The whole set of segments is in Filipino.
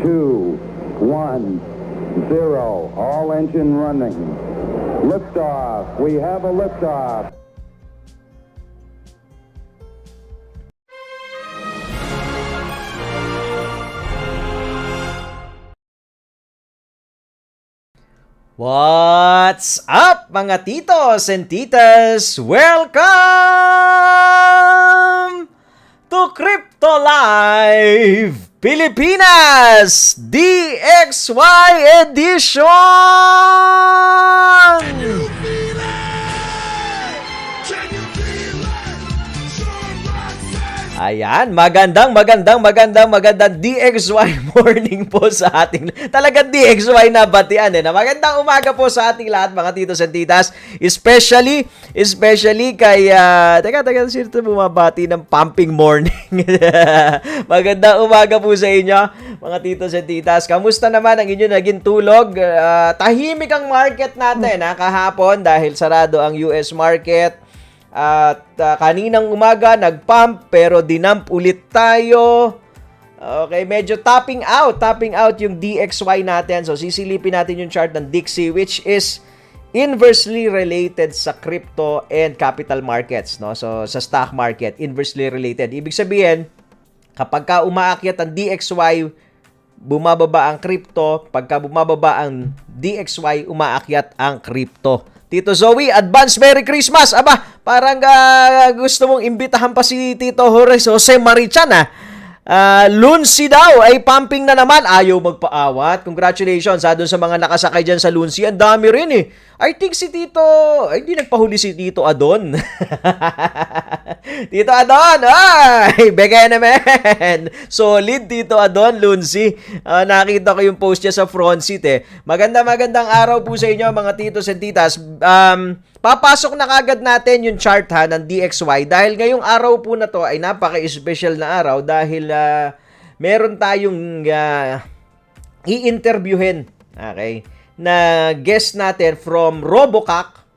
2, 1, 0. All engine running. Liftoff. We have a liftoff. What's up mga titos and titas? Welcome to Crypto Live Pilipinas DXY Edition! Ayan, magandang DXY morning po sa ating, talagang DXY na batian na magandang umaga po sa ating lahat mga titos and titas, especially kay, teka, sino bumabati ng pumping morning? Magandang umaga po sa inyo mga titos and titas. Kamusta naman ang inyo naging tulog? Tahimik ang market natin kahapon dahil sarado ang US market. At kaninang umaga nag-pump pero dinump ulit tayo. Okay, medyo topping out yung DXY natin. So sisilipin natin yung chart ng DXY which is inversely related sa crypto and capital markets, no? So sa stock market, inversely related. Ibig sabihin, kapag ka umaakyat ang DXY, bumababa ang crypto. Pagka bumababa ang DXY, umaakyat ang crypto. Tito Zoe, advance Merry Christmas. Aba, parang gusto mong imbitahan pa si Tito Jose Marichan Lunsi daw ay pumping na naman. Ayaw magpaawat. Congratulations doon sa mga nakasakay dyan sa Lunsi. Ang dami rin I think si Tito, ay hindi nagpahuli si Tito Adon. Tito Adon, ay, bigay naman. Solid Tito Adon, Lunsi. Nakita ko yung post niya sa front seat magandang araw po sa inyo mga titos and titas. Papasok na kagad natin yung chart ng DXY dahil ngayong araw po na to ay napaka-special na araw dahil meron tayong i-interviewin, okay, na guest natin from ROBOCOCK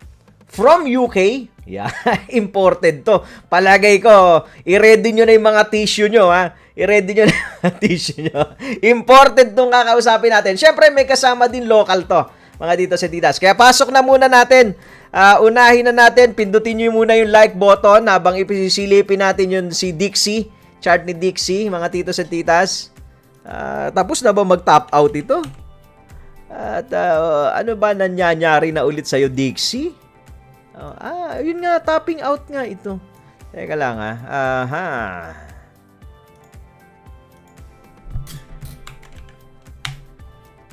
from UK. Yeah, imported to. Palagay ko, i-ready nyo na yung mga tissue nyo, I-ready nyo na yung mga tissue nyo. Imported tong kakausapin natin. Siyempre, may kasama din local to, mga titos and titas. Kaya pasok na muna natin. Unahin na natin, pindutin nyo muna yung like button habang ipisilipin natin yung si Dixie, chart ni Dixie, mga titos and titas. Tapos na ba mag-top out ito? At ano ba nangyayari na ulit sa'yo, Dixie? Yun nga, topping out nga ito. Teka lang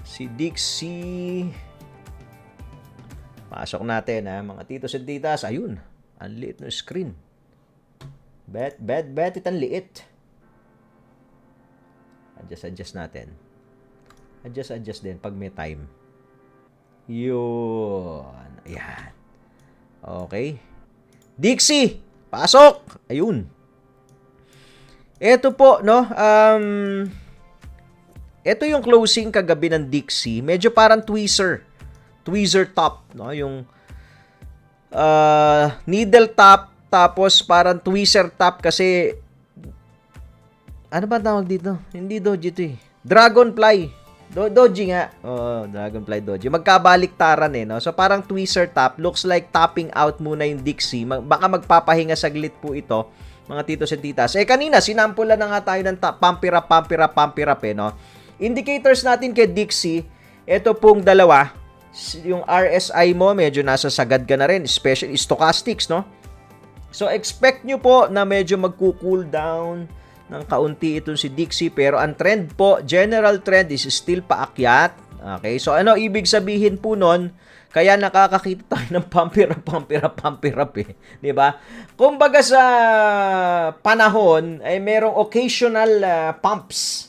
Si Dixie. Pasok natin mga titos and titas. Ayun, ang liit ng screen. Bet, ang liit. Adjust natin. Adjust din pag may time. Yun. Ayan. Okay. Dixie, pasok! Ayun. Ito po, no? Ito yung closing kagabi ng Dixie. Medyo parang tweezer top, no? Yung needle top tapos parang tweezer top kasi ano ba tawag dito? Hindi doji ito Dragonfly. Doji nga. Dragonfly doji. Magkabaliktaran no? So parang tweezer top. Looks like topping out muna yung Dixie. Baka magpapahinga saglit po ito, mga titos and titas. Kanina, sinampulan na nga tayo ng pump it up, no? Indicators natin kay Dixie, ito pong dalawa. Yung RSI mo, medyo nasa sagad ka na rin. Especially stochastics, no? So, expect nyo po na medyo magko-cool down ng kaunti itong si Dixie, pero ang trend po, general trend is still paakyat. Okay, so ano ibig sabihin po nun? Kaya nakakakita tayo ng pump it up di ba? Kumbaga sa panahon ay merong occasional pumps.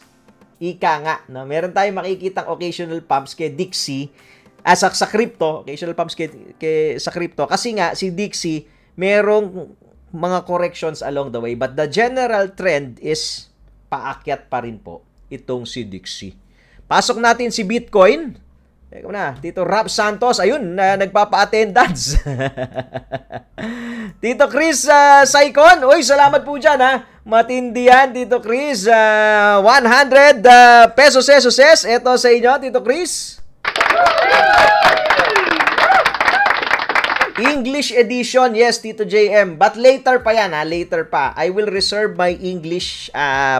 Ika nga, no? Meron tayong makikitang occasional pumps kay Dixie sa crypto, occasional pumps sa crypto kasi nga si Dixie merong mga corrections along the way. But the general trend is paakyat pa rin po itong si Dixie. Pasok natin si Bitcoin. Teka na, Tito Rap Santos, ayun, nagpapa-attendance. Tito Chris Saicon, uy, salamat po dyan, ha. Matindi yan, Tito Chris. 100 pesos. Ito sa inyo, Tito Chris. English edition, yes, Tito JM. But later pa yan, ha? Later pa. I will reserve my English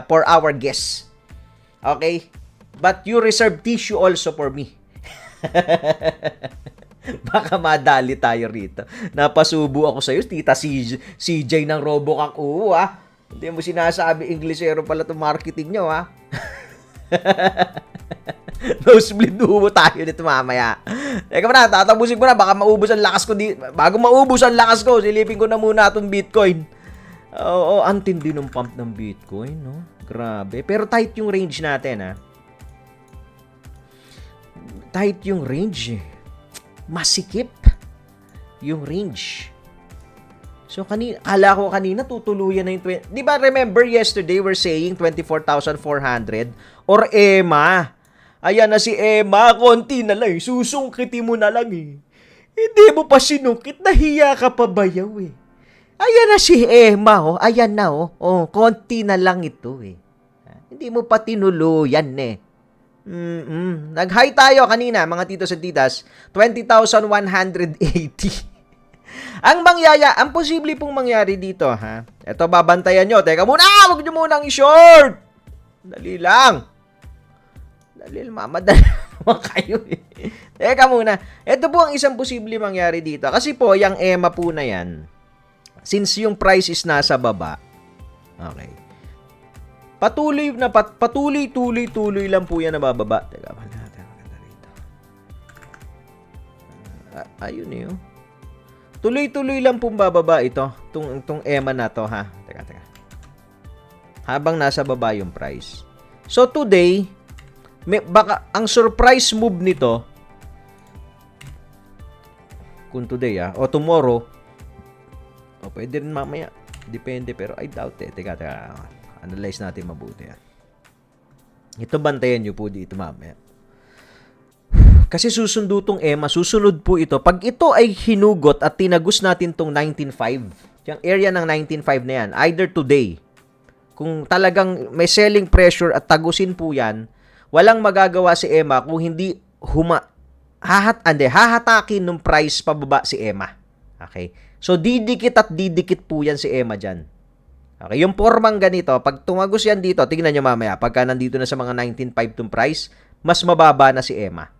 for our guests. Okay? But you reserve tissue also for me. Baka madali tayo rito. Napasubo ako sa'yo, Tita CJ ng ROBOCOCK. Oo, ha? Hindi mo sinasabi Englishero pala itong marketing nyo, ha? Nosebleed ubo tayo nito mamaya. Teka muna, tatapusin ko na. Baka maubos ang lakas ko. Bago maubos ang lakas ko, silipin ko na muna itong Bitcoin. Oo, antindi ng pump ng Bitcoin, no? Grabe. Pero tight yung range natin, ha? Tight yung range, eh. Masikip yung range. So, kala ko kanina tutuluyan na yung 20. Di ba, remember yesterday we're saying 24,400 or EMA. Ayan na si Emma, konti na lang, susungkitin mo na lang eh. Hindi mo pa sinungkit, nahiya ka pa bayaw eh. Ayan na si Emma, oh. Ayan na, oh. Oh, konti na lang ito eh. Hindi mo pa tinuluyan eh. Nag-high tayo kanina, mga titos at titas, 20,180. Ang posible pong mangyari dito, ha? Ito, babantayan nyo. Teka muna, huwag nyo munang i-short. Dali lang. Mamadali naman kayo eh. Teka muna. Ito po ang isang posible mangyari dito. Kasi po, yung EMA po na yan, since yung price is nasa baba, okay, patuloy lang po yan na bababa. Teka, maganda rito. Ayun eh. Tuloy-tuloy lang pong bababa ito. Itong EMA na to, ha. Teka. Habang nasa baba yung price. So, today, baka ang surprise move nito, kung today, o tomorrow, o pwede rin mamaya. Depende, pero I doubt eh. Teka. Analyze natin mabuti yan. Ito bantayan nyo po dito mamaya. Kasi susundo tong EMA, susunod po ito. Pag ito ay hinugot at tinagos natin tong 19.5, yung area ng 19.5 na yan, either today, kung talagang may selling pressure at tagusin po yan, walang magagawa si EMA kung hindi hahatakin ng price pababa si EMA. Okay? So, didikit po yan si EMA dyan. Okay? Yung formang ganito, pag tumagos yan dito, tingnan nyo mamaya, pagka nandito na sa mga 19.5 tong price, mas mababa na si EMA.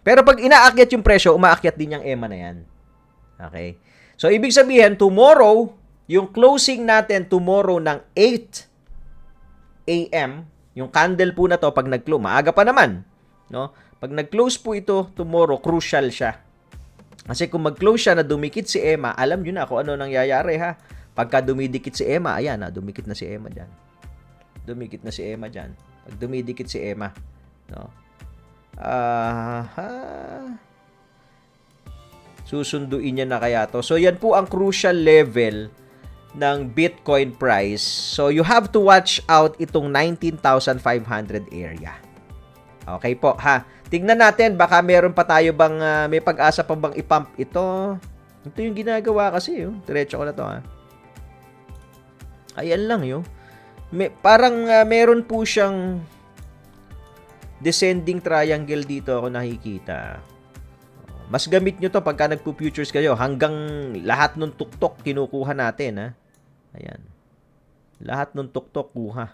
Pero pag inaakyat yung presyo, umaakyat din yung EMA na yan. Okay? So, ibig sabihin, tomorrow, yung closing natin tomorrow ng 8 a.m., yung candle po na to, pag nag-close, maaga pa naman. No? Pag nag-close po ito tomorrow, crucial siya. Kasi kung mag-close siya na dumikit si EMA, alam nyo na kung ano nangyayari, ha? Pagka dumidikit si EMA, ayan na, dumikit na si EMA dyan. Dumikit na si EMA dyan. Pag dumidikit si EMA, no? Susunduin niya na kaya to. So, yan po ang crucial level ng Bitcoin price. So, you have to watch out itong 19,500 area. Okay po, ha? Tignan natin, baka meron pa tayo bang, may pag-asa pa bang ipump ito. Ito yung ginagawa kasi, yun. Diretso ko na to, ha? Ayan lang, yun. Parang meron po siyang descending triangle dito ako nakikita. Mas gamit nyo to pagka nagpo-futures kayo. Hanggang lahat ng tuktok kinukuha natin, ha? Ayan. Lahat ng tuktok kuha.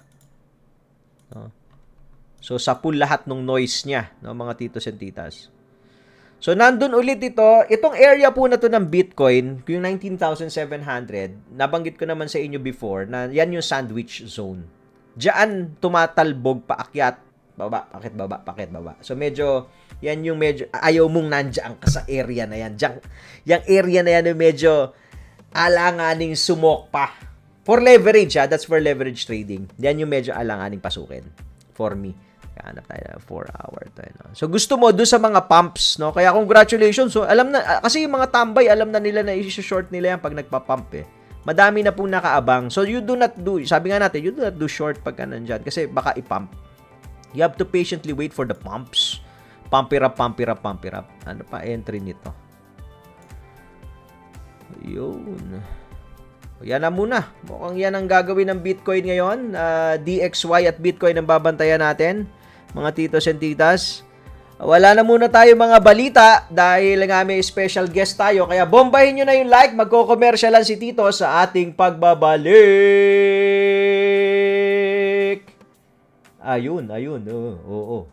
No? So, sa pool lahat ng noise niya, no, mga titos and titas. So, nandun ulit ito. Itong area po na to ng Bitcoin, yung 19,700, nabanggit ko naman sa inyo before na yan yung sandwich zone. Diyan tumatalbog paakyat, baba, pakit, baba, pakit, baba. So, medyo, yan yung medyo, ayaw mong nandiyan ka sa area na yan. Diyan, yung area na yan yung medyo alanganing sumok pa. For leverage, ha? That's for leverage trading. Yan yung medyo alanganing pasukin. For me. Hanap tayo 4-hour tayo, no? So, gusto mo doon sa mga pumps, no? Kaya congratulations. So, alam na, kasi yung mga tambay, alam na nila na i-short nila yan pag nagpa-pump, eh. Madami na pong nakaabang. So, you do not do, sabi nga natin, you do not do short pagka nandyan kasi baka i-pump. You have to patiently wait for the pumps. Pump it up, pump it up, pump it up. Ano pa entry nito? Yun. Yan na muna. Mukhang yan ang gagawin ng Bitcoin ngayon. DXY at Bitcoin ang babantayan natin, mga titos and titas. Wala na muna tayo mga balita dahil nga may special guest tayo. Kaya bombahin nyo na yung like. Magko-commercial lang si Tito sa ating pagbabalik. Ayun. Oo.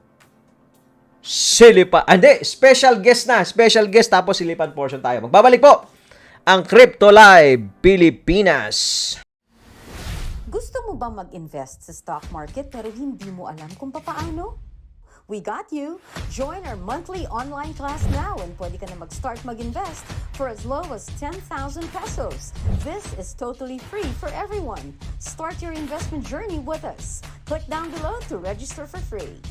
Silipan. Hindi, special guest na. Special guest tapos silipan portion tayo. Magbabalik po ang Crypto Live Pilipinas. Gusto mo ba mag-invest sa stock market pero hindi mo alam kung paano? We got you! Join our monthly online class now and pwede ka na mag-start mag-invest for as low as 10,000 pesos. This is totally free for everyone. Start your investment journey with us. Click down below to register for free.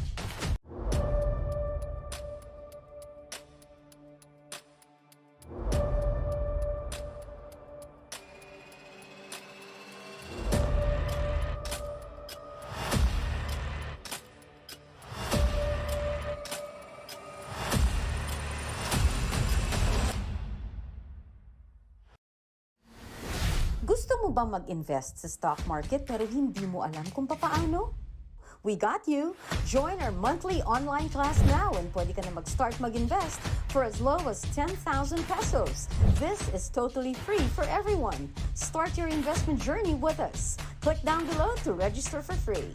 Gusto mo ba mag-invest sa stock market pero hindi mo alam kung paano? We got you! Join our monthly online class now and pwede ka na mag-start mag-invest for as low as 10,000 pesos. This is totally free for everyone. Start your investment journey with us. Click down below to register for free.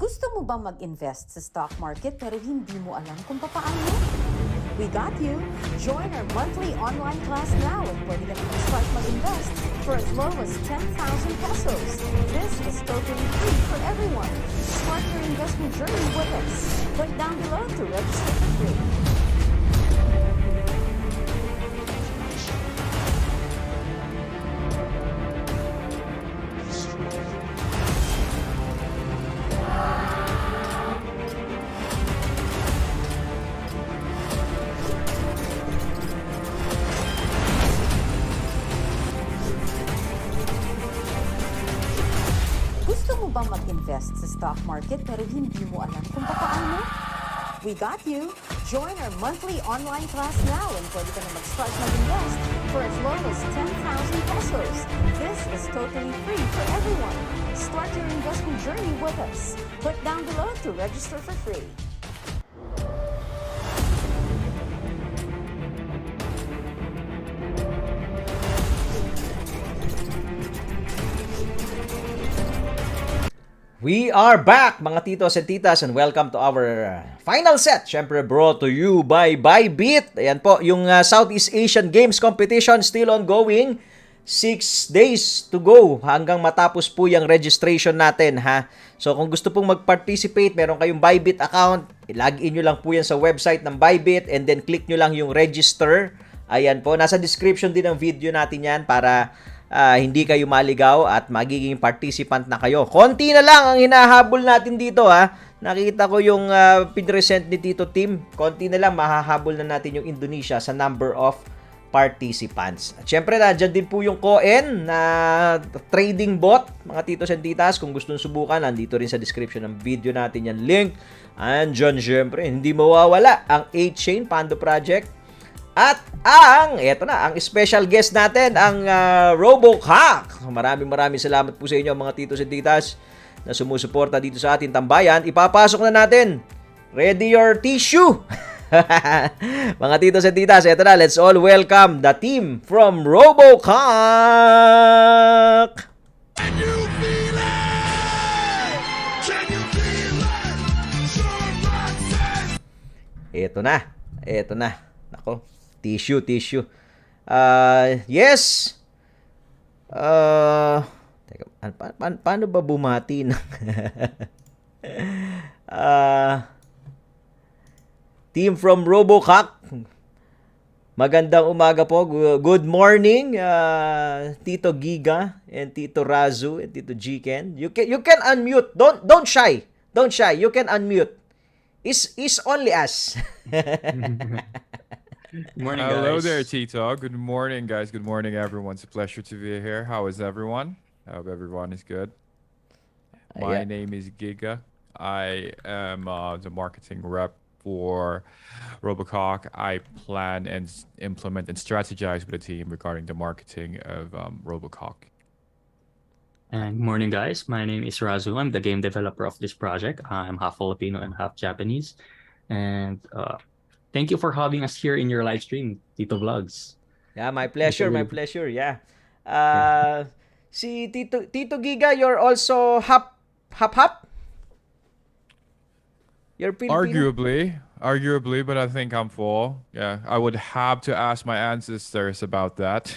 Gusto mo ba mag-invest sa stock market pero hindi mo alam kung paano? We got you! Join our monthly online class now and pwede ka na mag-start mag-invest for as low as 10,000 pesos. This is totally free for everyone. Start your investment journey with us. Click down below to register for free. Ba mag-invest sa stock market pero hindi mo alam kung paano? We got you! Join our monthly online class now and pwede ka na mag-start mag-invest for as low as 10,000 pesos. This is totally free for everyone. Start your investment journey with us. Click down below to register for free. We are back, mga titos and titas, and welcome to our final set. Siyempre, brought to you by BYBIT. Ayan po, yung Southeast Asian Games Competition still ongoing. 6 days to go hanggang matapos po yung registration natin, ha? So, kung gusto pong mag-participate, meron kayong BYBIT account, log-in nyo lang po yan sa website ng BYBIT and then click nyo lang yung register. Ayan po, nasa description din ng video natin yan para hindi kayo maligaw at magiging participant na kayo. Konti na lang ang hinahabol natin dito, ha. Nakita ko yung pinresent ni Tito Team. Konti na lang mahahabol na natin yung Indonesia sa number of participants. At syempre, nandiyan din po yung KUCOIN na trading bot, mga titos and titas. Kung gusto nyo subukan, nandito rin sa description ng video natin yan link. Andyan, syempre, hindi mawawala ang 8-chain PANDO project. At eto na, ang special guest natin, ang ROBOCOCK. Maraming salamat po sa inyo, mga titos and titas na sumusuporta dito sa ating tambayan. Ipapasok na natin. Ready your tissue. Mga titos and titas, eto na, let's all welcome the team from ROBOCOCK. Can you feel it? Can you feel it? Eto na. Nako. Tissue. Yes. Teka, paano ba bumati ng team from ROBOCOCK? Magandang umaga po. Good morning, Tito Giga and Tito Razu and Tito Jiken. You can unmute. Don't shy. Don't shy. You can unmute. Is only us. Good morning, Hello guys. there, Tito. Good morning, guys. Good morning, everyone. It's a pleasure to be here. How is everyone? I hope everyone is good. My Yeah. name is Giga. I am the marketing rep for ROBOCOCK. I plan and implement and strategize with the team regarding the marketing of ROBOCOCK. And good morning, guys. My name is Razu. I'm the game developer of this project. I'm half Filipino and half Japanese. And thank you for having us here in your live stream, Tito Vlogs. Yeah, my pleasure, my Tito- pleasure. Yeah. Si Tito Giga, you're also hop. You're Filipino. Arguably, but I think I'm full. Yeah, I would have to ask my ancestors about that.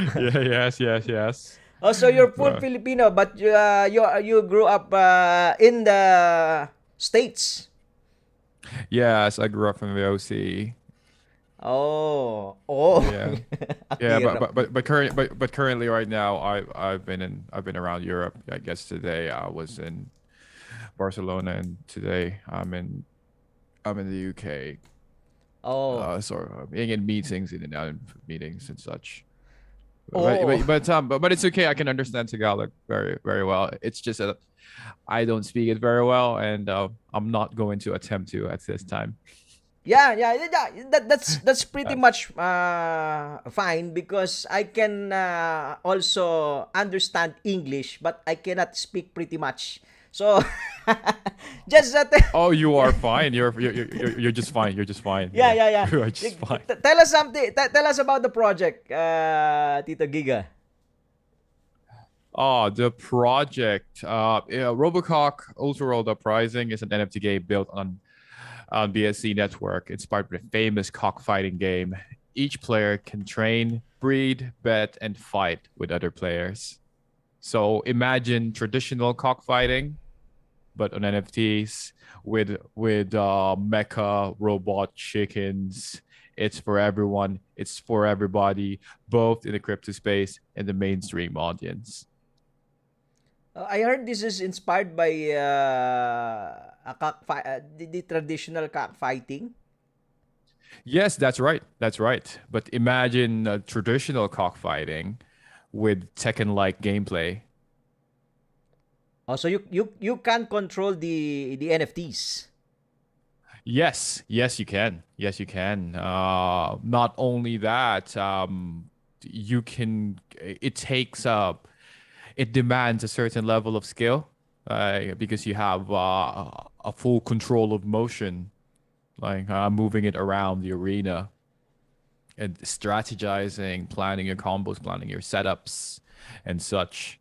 Yeah, yes. Oh, so you're full Well, Filipino, but you grew up in the States. yes, I grew up in the OC. Oh. Yeah. Ang Yeah, hirap. but currently right now I've been around Europe. I guess today I was in Barcelona and today I'm in the UK. Oh. Sort of being in meetings, in and out of meetings and such. Oh. But it's okay. I can understand Tagalog very very well. It's just that I don't speak it very well, and I'm not going to attempt to at this time. Yeah. That's pretty much fine because I can also understand English, but I cannot speak pretty much. So just that. Oh, you are fine. You're just fine. You're just fine. Yeah. You are just fine. Tell us something. Tell us about the project, Tito Giga. Oh, the project. RoboCock Ultra World Uprising is an NFT game built on BSC network, inspired by the famous cockfighting game. Each player can train, breed, bet, and fight with other players. So imagine traditional cockfighting, but on NFTs with mecha robot chickens. It's for everyone. It's for everybody, both in the crypto space and the mainstream audience. I heard this is inspired by the traditional cockfighting. Yes, that's right. That's right. But imagine traditional cockfighting with Tekken-like gameplay. Oh, so you can control the NFTs. Yes, you can. Yes, you can. Not only that, you can. It takes it demands a certain level of skill, because you have a full control of motion, like moving it around the arena and strategizing, planning your combos, planning your setups, and such.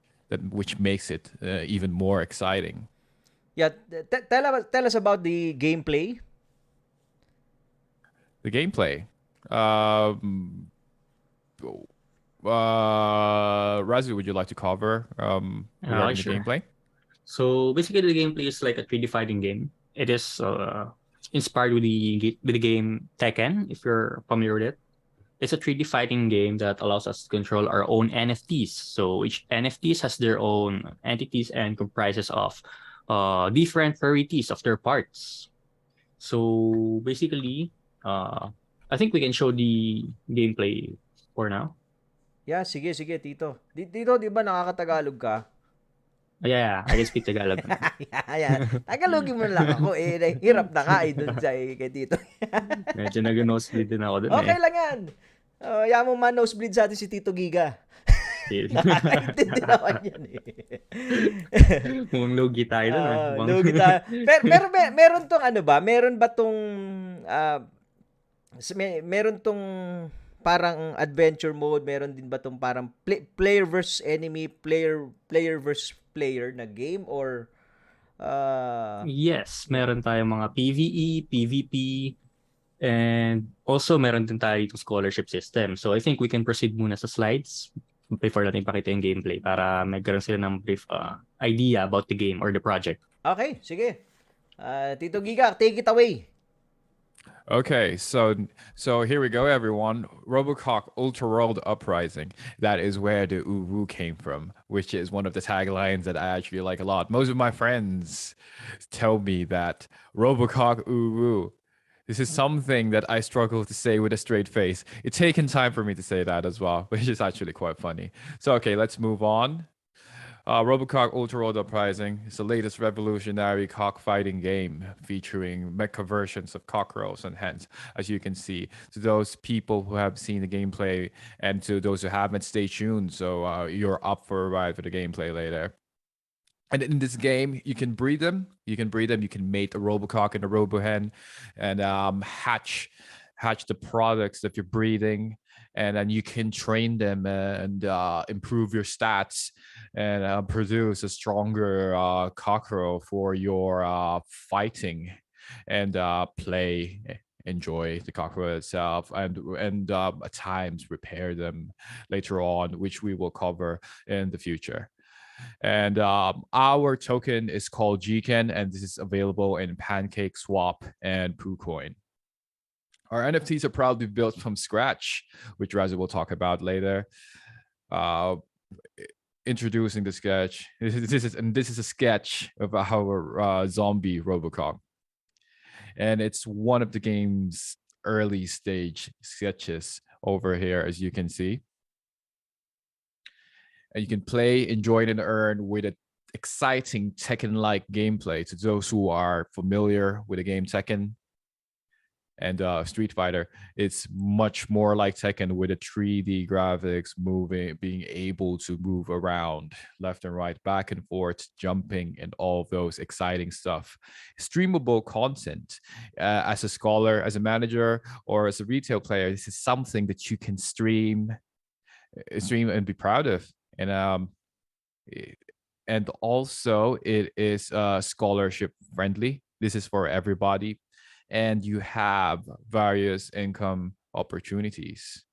Which makes it even more exciting. Yeah, tell us about the gameplay. The gameplay. Razu, would you like to cover regarding sure. the gameplay? So basically, the gameplay is like a 3D fighting game. It is inspired with the game Tekken, if you're familiar with it. It's a 3D fighting game that allows us to control our own NFTs. So each NFTs has their own entities and comprises of different varieties of their parts. So basically, I think we can show the gameplay for now. Yeah, sige, Tito. Tito, di ba nakakatagalog ka? Yeah, I can speak Tagalog. yeah. Tagalogin mo na lang ako. Hirap na nga dun kay Tito. Medyo nag-nosebleed din ako dun Okay lang yan. Yan mo man nosebleed sa atin si Tito Giga. Nakakaintindi naman yan Mukhang lugi tayo dun. Lugi tayo. Pero meron tong ano ba? Meron ba tong meron tong parang adventure mode? Meron din ba tong parang player versus enemy, player versus player na game, or Yes, meron tayong mga PvE, PvP, and also meron din tayo itong scholarship system. So I think we can proceed muna sa slides before natin pakita yung gameplay para magkaroon sila ng brief idea about the game or the project. Okay, sige. Tito Giga, take it away. Okay, so here we go, everyone. RoboCock Ultra World Uprising. That is where the uwu came from, which is one of the taglines that I actually like a lot. Most of my friends tell me that RoboCock uwu. This is something that I struggle to say with a straight face. It's taken time for me to say that as well, which is actually quite funny. So okay, let's move on. RoboCock Ultra World Uprising is the latest revolutionary cockfighting game featuring mecha versions of cockerels and hens, as you can see. To those people who have seen the gameplay and to those who haven't, stay tuned. So you're up for a ride for the gameplay later. And in this game, you can breed them. You can breed them. You can mate a RoboCock and a RoboHen, and hatch the products that you're breeding, and then you can train them and improve your stats and produce a stronger cockerel for your fighting and play. Enjoy the cockerel itself, and at times repair them later on, which we will cover in the future. And our token is called GCAN, and this is available in Pancake Swap and KUCOIN. Our NFTs are proudly built from scratch, which Raza will talk about later. Introducing the sketch. This is a sketch of our zombie RoboCock, and it's one of the game's early stage sketches over here, as you can see. And you can play, enjoy, and earn with an exciting Tekken-like gameplay. To those who are familiar with the game Tekken and Street Fighter, it's much more like Tekken with a 3D graphics, being able to move around left and right, back and forth, jumping, and all of those exciting stuff. Streamable content. As a scholar, as a manager, or as a retail player, this is something that you can stream and be proud of. And also it is scholarship friendly. This is for everybody, and you have various income opportunities.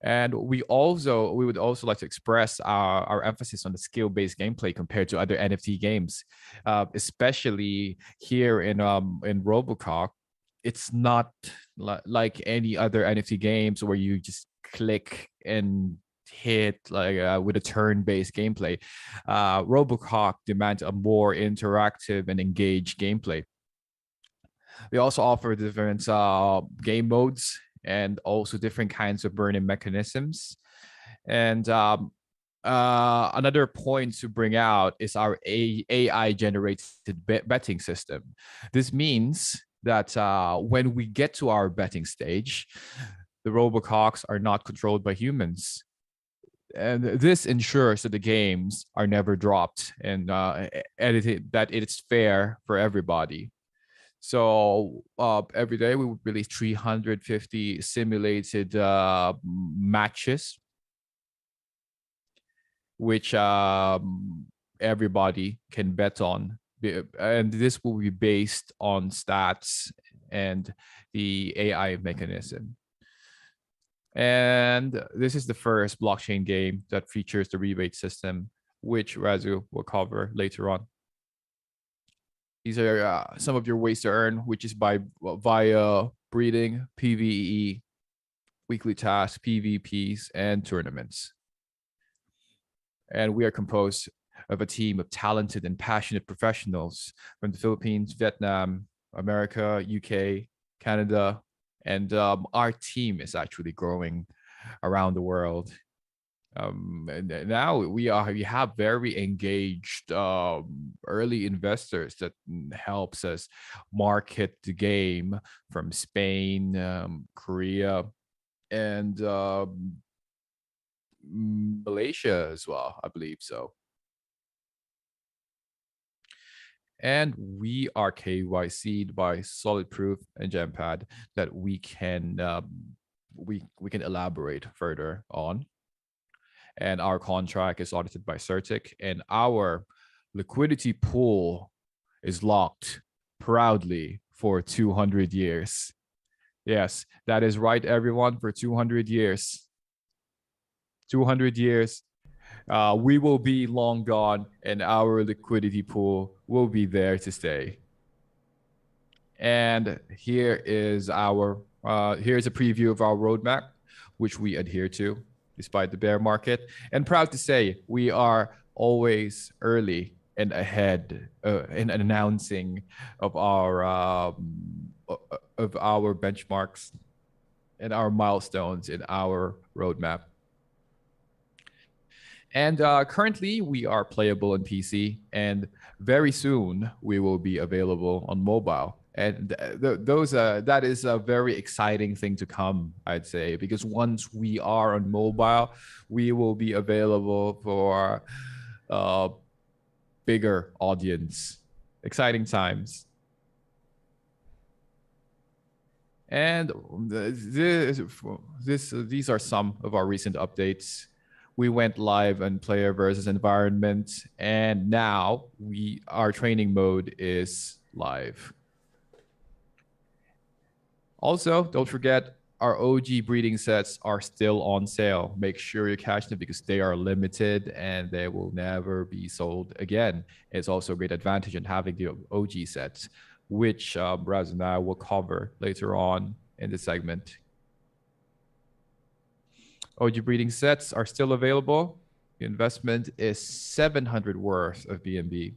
And we would also like to express our emphasis on the skill-based gameplay compared to other NFT games, especially here in RoboCock. It's not like any other NFT games where you just click and hit like with a turn-based gameplay. RoboCock demands a more interactive and engaged gameplay. We also offer different game modes and also different kinds of burning mechanisms. And another point to bring out is our AI generated betting system. This means that when we get to our betting stage, the RoboCocks are not controlled by humans. And this ensures that the games are never dropped and that it's fair for everybody. So every day we would release 350 simulated matches, which everybody can bet on. And this will be based on stats and the AI mechanism. And this is the first blockchain game that features the rebate system, which Razu will cover later on. These are some of your ways to earn, which is via breeding, PvE, weekly tasks, PvPs, and tournaments. And we are composed of a team of talented and passionate professionals from the Philippines, Vietnam, America, UK, Canada, and our team is actually growing around the world. And now we have very engaged early investors that helps us market the game from Spain, Korea, and Malaysia as well, I believe so. And we are KYC'd by Solid Proof and Gempad that we can elaborate further on. And our contract is audited by Certic, and our liquidity pool is locked proudly for 200 years. Yes, that is right, everyone, for 200 years. 200 years. We will be long gone, and our liquidity pool will be there to stay. And here is our here's a preview of our roadmap, which we adhere to despite the bear market. And proud to say, we are always early and ahead in announcing of our benchmarks and our milestones in our roadmap. And currently, we are playable on PC, and very soon we will be available on mobile. And that is a very exciting thing to come, I'd say, because once we are on mobile, we will be available for bigger audience. Exciting times. And these are some of our recent updates. We went live on player versus environment, and now our training mode is live. Also, don't forget, our OG breeding sets are still on sale. Make sure you catch them because they are limited and they will never be sold again. It's also a great advantage in having the OG sets, which Raz and I will cover later on in the segment. OG breeding sets are still available. The investment is 700 worth of BNB,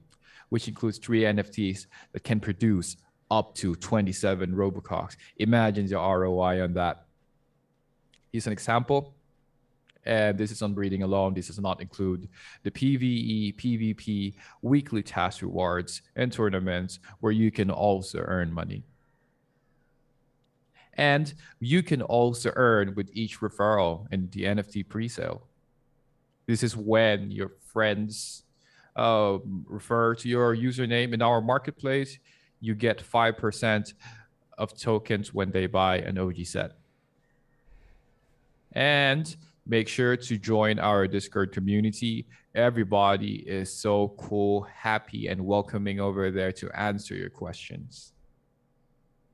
which includes 3 NFTs that can produce up to 27 ROBOCOCKs. Imagine the ROI on that. Here's an example. And this is on breeding alone. This does not include the PvE, PvP, weekly task rewards, and tournaments where you can also earn money. And you can also earn with each referral in the NFT presale. This is when your friends refer to your username in our marketplace. You get 5% of tokens when they buy an OG set. And make sure to join our Discord community. Everybody is so cool, happy, and welcoming over there to answer your questions.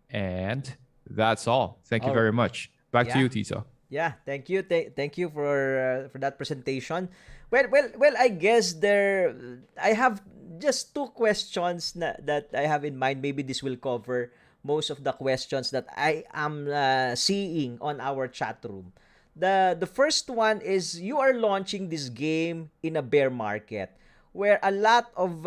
And that's all. Thank you very much. Back to you, Tito. Yeah, thank you. Thank you for that presentation. Well, I guess I have just 2 questions that I have in mind. Maybe this will cover most of the questions that I am seeing on our chat room. The first one is, you are launching this game in a bear market where a lot of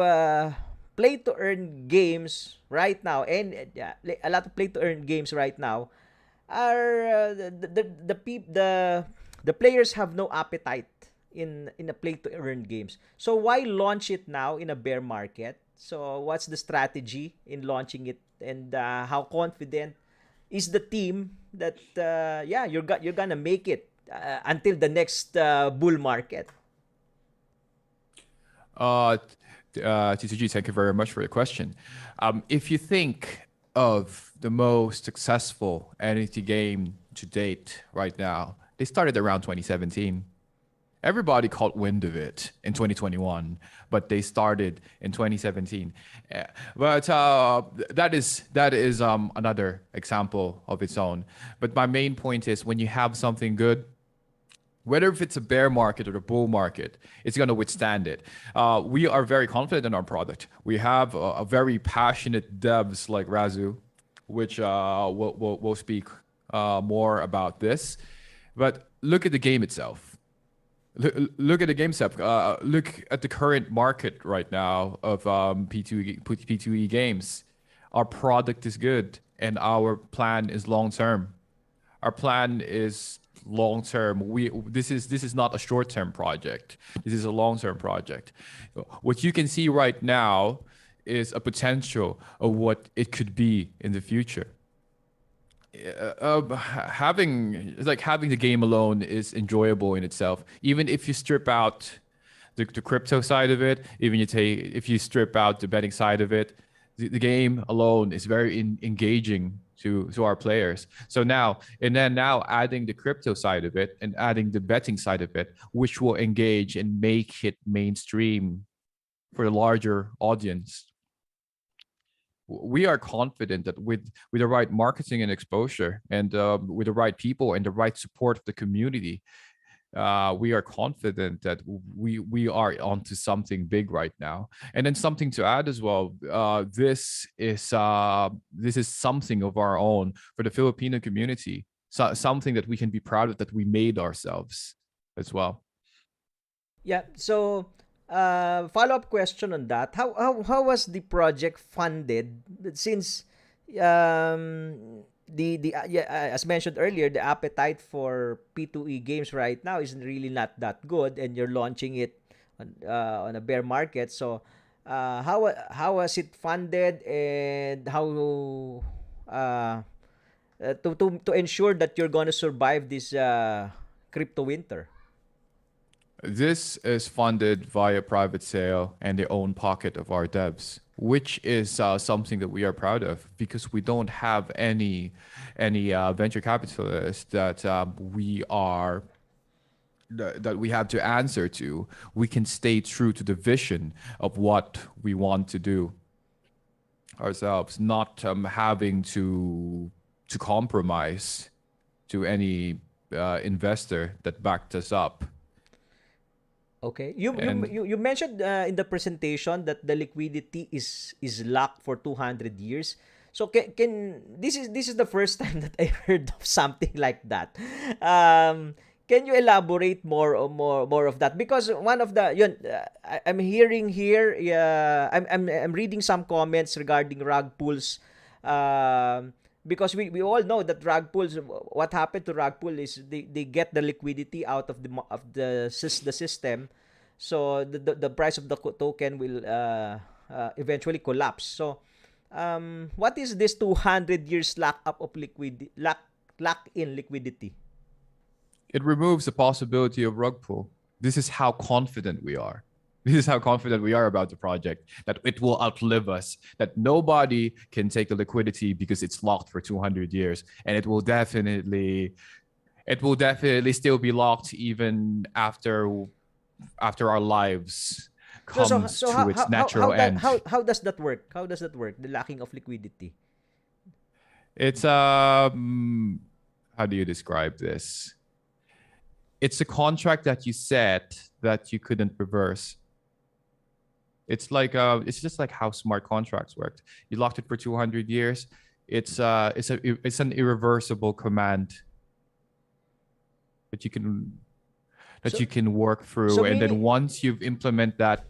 play to earn games right now, and a lot of play to earn games right now are the players have no appetite in a play to earn games. So why launch it now in a bear market? So what's the strategy in launching it, and how confident is the team that you're gonna make it until the next bull market? Tito G, thank you very much for your question. If you think of the most successful NFT game to date right now, they started around 2017. Everybody caught wind of it in 2021, but they started in 2017. But that is another example of its own. But my main point is, when you have something good, whether if it's a bear market or a bull market, it's going to withstand it. We are very confident in our product. We have a very passionate devs like Razu, which we'll speak more about this. But look at the game itself. Look at the game itself. Look at the current market right now of P2E games. Our product is good, and our plan is long term. Our plan is long term. This is not a short term project. This is a long term project. What you can see right now is a potential of what it could be in the future. Having the game alone is enjoyable in itself. Even if you strip out the crypto side of it, if you strip out the betting side of it, the game alone is very engaging to our players. So now adding the crypto side of it and adding the betting side of it, which will engage and make it mainstream for the larger audience. We are confident that with the right marketing and exposure, and with the right people and the right support of the community, we are confident that we are onto something big right now. And then something to add as well. This is something of our own for the Filipino community. So, something that we can be proud of, that we made ourselves as well. Yeah. So, follow-up question on that. How was the project funded? Since as mentioned earlier, the appetite for P2E games right now is really not that good, and you're launching it on a bear market. So, how was it funded, and how to ensure that you're gonna survive this crypto winter? This is funded via private sale and the own pocket of our devs, which is something that we are proud of, because we don't have any venture capitalists that that we have to answer to. We can stay true to the vision of what we want to do ourselves, not having to compromise to any investor that backed us up. Okay. And You mentioned in the presentation that the liquidity is locked for 200 years. So can this is the first time that I heard of something like that. Can you elaborate more of that? Because one of the I'm hearing here, I'm reading some comments regarding rug pulls. Because we all know that rug pulls, what happened to rug pull is they get the liquidity out of the system, so the price of the token will eventually collapse. So what is this 200 years lock in liquidity? it removes the possibility of rug pull. This is how confident we are. This is how confident we are about the project, that it will outlive us, that nobody can take the liquidity because it's locked for 200 years. And it will definitely still be locked even after our lives comes to its natural end. How does that work? How does that work? The lacking of liquidity. It's how do you describe this? It's a contract that you set that you couldn't reverse. It's just like how smart contracts worked. You locked it for 200 years. It's an irreversible command that you can work through, and then once you've implement that,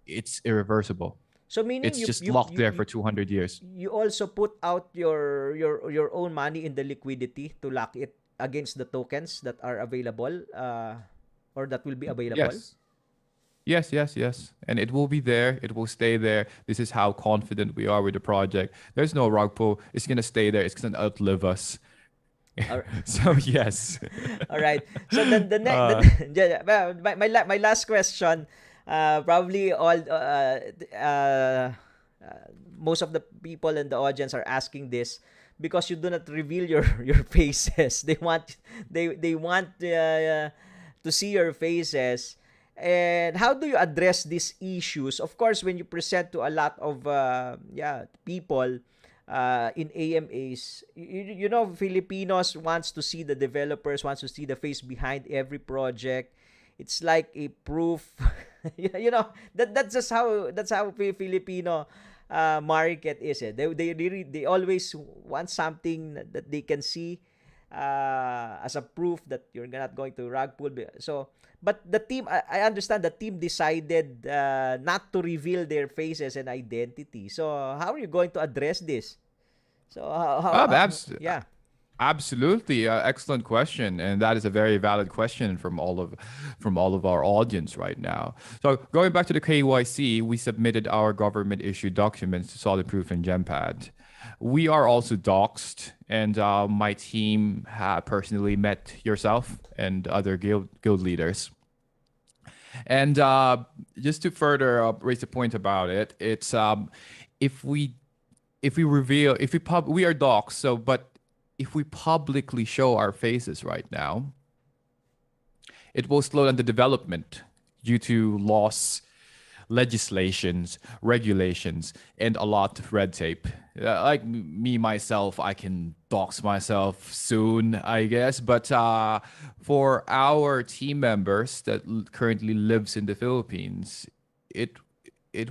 it's irreversible. So meaning it's just locked there for 200 years. You also put out your own money in the liquidity to lock it against the tokens that are available, or that will be available. Yes. And it will be there. It will stay there. This is how confident we are with the project. There's no rug pull. It's going to stay there. It's going to outlive us. So, yes. All right. So the next, my last question, probably all most of the people in the audience are asking this because you do not reveal your faces. They want to see your faces. And how do you address these issues? Of course, when you present to a lot of people in AMAs, you know, Filipinos wants to see the developers, wants to see the face behind every project. It's like a proof, you know, that's how Filipino market is. They always want something that they can see as a proof that you're not going to rug pull. So, but the team, I understand the team decided not to reveal their faces and identity. So, how are you going to address this? So, yeah. Absolutely, excellent question, and that is a very valid question from all of our audience right now. So going back to the KYC, we submitted our government issued documents to Solid Proof and Gempad. We are also doxed, and my team personally met yourself and other guild leaders. And just to further raise the point about it, it's we are doxed, so but if we publicly show our faces right now, it will slow down the development due to loss legislations, regulations, and a lot of red tape. Like me myself, I can dox myself soon, I guess. But for our team members that currently lives in the Philippines, it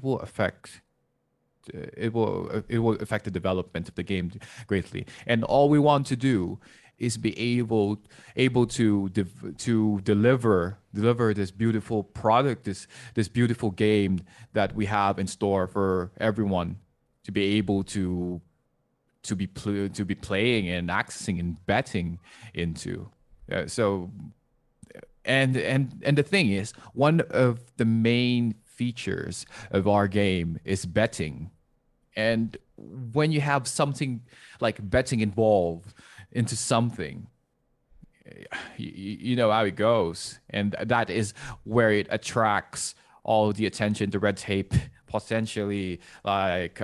will affect it will affect the development of the game greatly. And all we want to do is be able to deliver this beautiful product, this beautiful game that we have in store for everyone to be able to be playing and accessing and betting into. So and the thing is, one of the main features of our game is betting. And when you have something like betting involved into something, you know how it goes. And that is where it attracts all the attention, the red tape, potentially like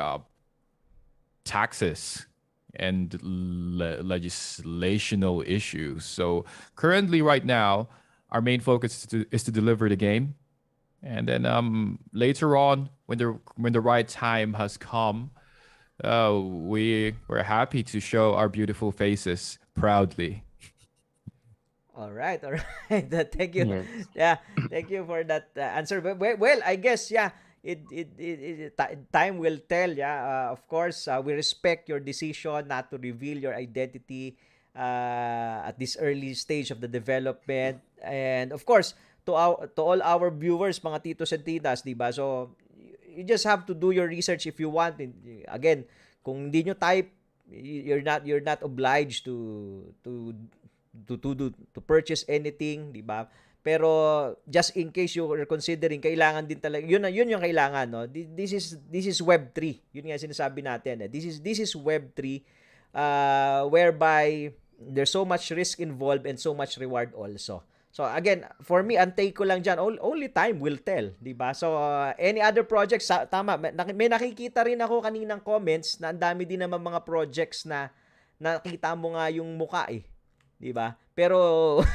taxes and legislational issues. So currently right now, our main focus is to deliver the game. And then later on, when the right time has come, we're happy to show our beautiful faces proudly. All right, all right. Thank you. Yes. Yeah, thank you for that answer. But well, I guess yeah, time will tell. Yeah, of course, we respect your decision not to reveal your identity at this early stage of the development, and of course, to all our viewers, mga titos and titas, di ba? So you just have to do your research if you want. Again, kung hindi nyo type, you're not obliged to purchase anything, di ba? Pero just in case you are considering, kailangan din talaga yun yung kailangan, no. This is web 3. Yun nga sinasabi natin. This is web 3 whereby there's so much risk involved and so much reward also. So again, for me, ang take ko lang dyan, only time will tell, di ba? So any other projects, tama, may nakikita rin ako kaninang comments na ang dami din naman mga projects na nakita mo nga yung muka eh, di ba? Pero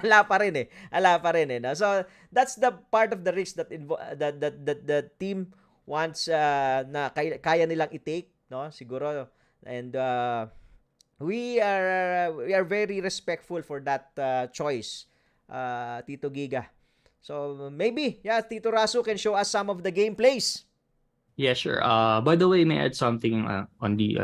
ala pa rin eh. No? So that's the part of the risk that the team wants na kaya nilang i-take, no? Siguro, and we are very respectful for that choice, Tito Giga. So maybe, yeah, Tito Rasu can show us some of the gameplays. Yeah, sure. By the way, may I add something on the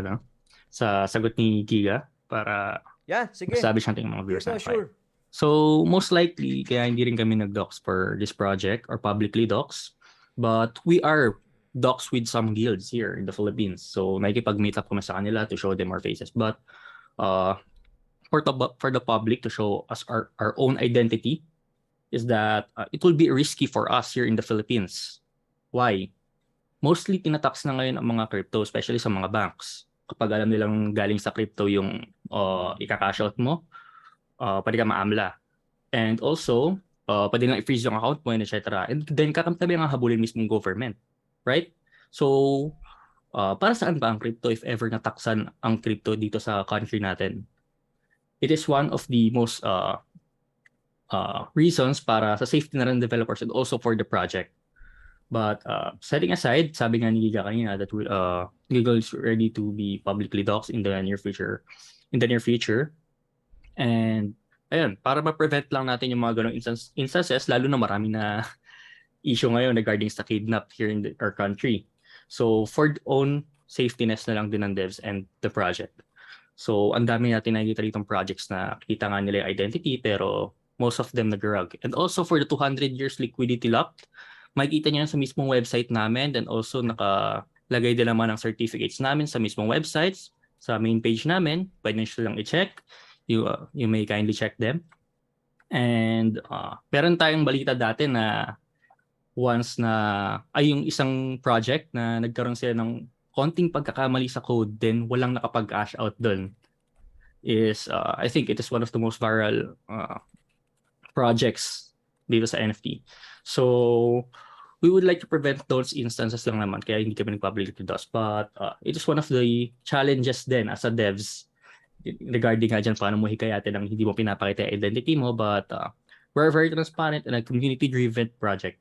sa sagot ni Giga para Yeah, sige. masabi siya ng mga viewers Tito, natin. sure. So most likely, kaya hindi rin kami nag-docs for this project or publicly docs, but we are docs with some guilds here in the Philippines. So nakikipag-meet up kami sa kanila to show them our faces. But for the public to show us our own identity is that it will be risky for us here in the Philippines. Why? Mostly tinatax na ngayon ang mga crypto, especially sa mga banks. Kapag alam nilang galing sa crypto yung ika-cash out mo, pwede ka maamla. And also, pwede lang i-freeze yung account mo, etc. And then kakamtabi ang habulin mismong government. Right? So, para saan ba ang crypto if ever nataksan ang crypto dito sa country natin? It is one of the most reasons para sa safety na rin developers and also for the project. But setting aside, sabi nga ni Giga kanina that Google is ready to be publicly doxed in the near future. And ayun, para ma-prevent lang natin yung mga ganong instances, lalo na marami na issue ngayon regarding sa kidnap here in our country. So for own safetyness na lang din ng devs and the project. So ang dami natin nakikita ditong projects na kita nga nila yung identity pero most of them nag-rug. And also for the 200 years liquidity locked, makikita niyo sa mismong website namin, and also nakalagay din naman ang certificates namin sa mismong websites, sa main page namin. Pwede nyo silang i-check. You may kindly check them. And meron tayong balita dati na once na yung isang project na nagkaroon sila ng konting pagkakamali sa code, then walang nakapag-cash out dun. I think it is one of the most viral projects dito sa NFT. So we would like to prevent those instances lang naman, kaya hindi kami nag-publicly does. But it is one of the challenges then as a devs regarding nga dyan paano mo hikayatin ang hindi mo pinapakita yung identity mo. But we're very transparent and a community-driven project.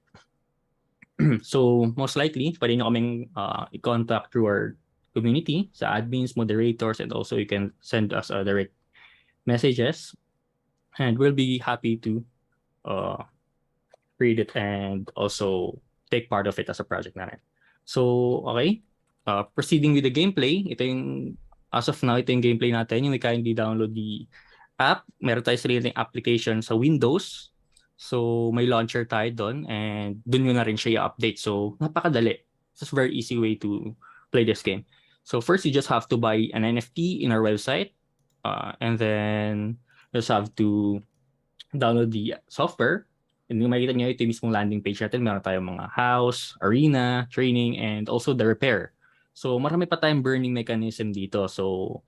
So most likely, pwede nyo kaming i-contact through our community sa admins, moderators, and also you can send us direct messages, and we'll be happy to read it and also take part of it as a project natin. So, okay. Proceeding with the gameplay, as of now, ito yung gameplay natin. You may kindly download the app. Meron tayo sariling application sa Windows. So, may launcher tayo doon and doon nyo na rin siya i-update. So, napakadali. It's a very easy way to play this game. So, first, you just have to buy an NFT in our website. And then, you just have to download the software. And yung makikita nyo, ito yung mismong landing page natin. Meron tayong mga house, arena, training, and also the repair. So, marami pa tayong burning mechanism dito. So,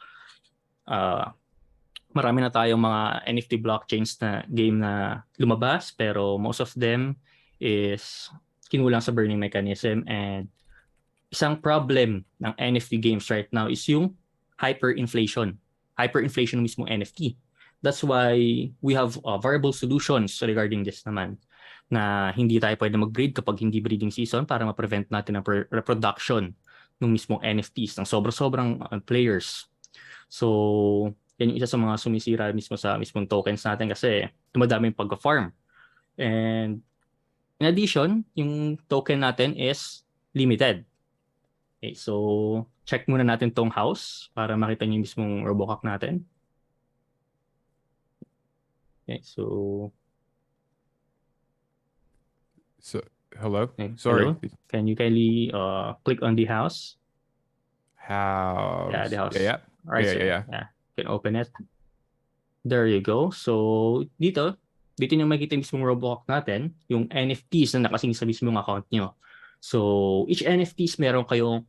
marami na tayong mga NFT blockchains na game na lumabas, pero most of them is kinulang sa burning mechanism. And isang problem ng NFT games right now is yung hyperinflation. Hyperinflation ng mismong NFT. That's why we have variable solutions regarding this naman, na hindi tayo pwede mag-breed kapag hindi breeding season para ma-prevent natin ang reproduction ng mismong NFTs ng sobrang players. So, yan yung isa sa mga sumisira mismo sa mismong tokens natin kasi dumadami yung pag-farm. And in addition, yung token natin is limited. Okay, so check muna natin tong house para makita niyo yung mismong ROBOCOCK natin. Okay, so hello. okay, Sorry. hello. Can you kindly click on the house? House. Yeah, the house. Yeah. All right, Yeah. You can open it. There you go. So dito nyo makikita yung mismong ROBOCOCK natin, yung NFTs na nakasing sa mismong account nyo. So each NFTs meron kayong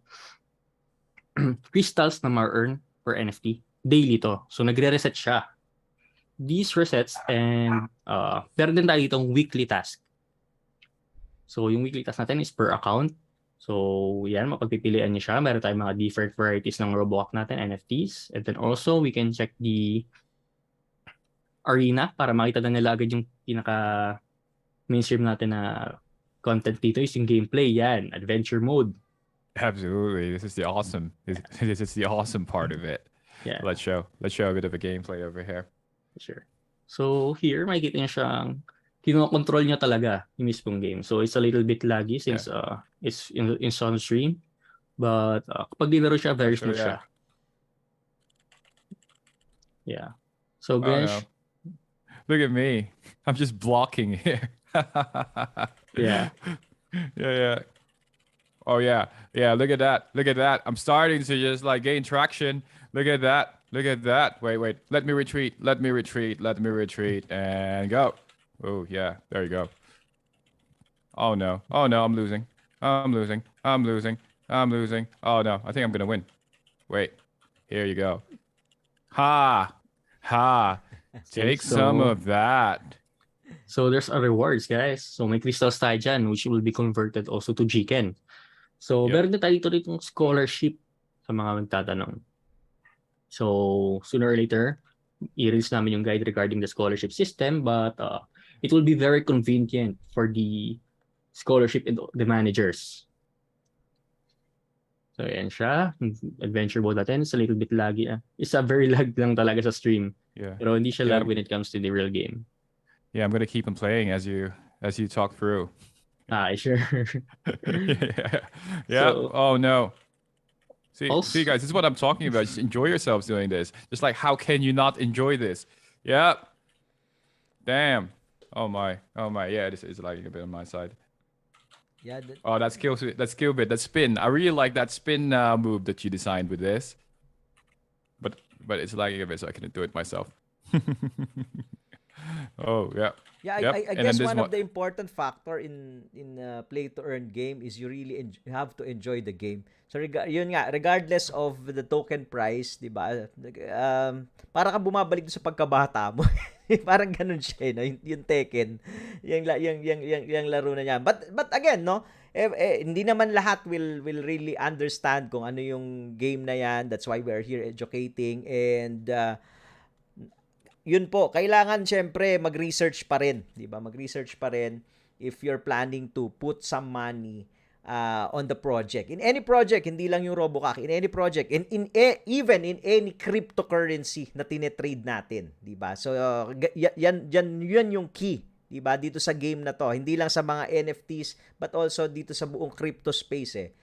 crystals na ma-earn per NFT. Daily to. So nagre-reset siya. These resets and meron din tayo ditong weekly task. So yung weekly task natin is per account. So yan, mapagpipilian niyo siya. Meron tayong mga different varieties ng ROBOCOCK natin, NFTs. And then also we can check the arena para makita na nila agad yung pinaka mainstream natin na content dito is yung gameplay. Yan, adventure mode. Absolutely. This is the awesome. This is the awesome part of it. Yeah. Let's show a bit of a gameplay over here. Sure. So here, makikita niyo siyang kinokontrol niya talaga yung mismong game. So it's a little bit laggy since it's in on stream. But kapag dinaro siya, very smooth siya. Yeah. So Bench. No. Look at me. I'm just blocking here. Yeah. Yeah. Oh yeah. Yeah, look at that. I'm starting to just like gain traction. Look at that. Wait. Let me retreat. And go. Oh, yeah. There you go. Oh, no. I'm losing. Oh, no. I think I'm going to win. Wait. Here you go. Ha. Take some of that. So there's a rewards, guys. So may crystals tayo dyan, which will be converted also to GCAN. So meron na tayo dito scholarship sa mga magtatanong. So sooner or later, i-release namin yung guide regarding the scholarship system, but it will be very convenient for the scholarship and the managers. So yan siya. Adventure mode natin. It's a little bit laggy. It's a very lag lang talaga sa stream. Yeah. Pero hindi siya lag when it comes to the real game. Yeah, I'm gonna keep on playing as you talk through. Sure. Yeah. So, oh no. See, guys, this is what I'm talking about. Just enjoy yourselves doing this. Just like, how can you not enjoy this? Yep. Damn. Oh my. Yeah, this is lagging a bit on my side. Yeah. Oh, that's skill bit. That spin. I really like that spin move that you designed with this. But it's lagging a bit, so I couldn't do it myself. Oh yeah. Yeah, Yep. I And guess then one of the important factor in play to earn game is you really have to enjoy the game. So yun nga, regardless of the token price, 'di ba? Para ka bumabalik sa pagkabata mo. Parang ganun siya, no? Yung Tekken, yung laro na niya. But again, no, hindi naman lahat will really understand kung ano yung game na yan. That's why we're here educating, and yun po, kailangan syempre mag-research pa rin, 'di ba? Mag-research pa rin if you're planning to put some money on the project. In any project, hindi lang yung ROBOCOCK, in any project, even in any cryptocurrency na tinetrade natin, 'di ba? So yan yung key, 'di ba? Dito sa game na to, hindi lang sa mga NFTs but also dito sa buong crypto space eh.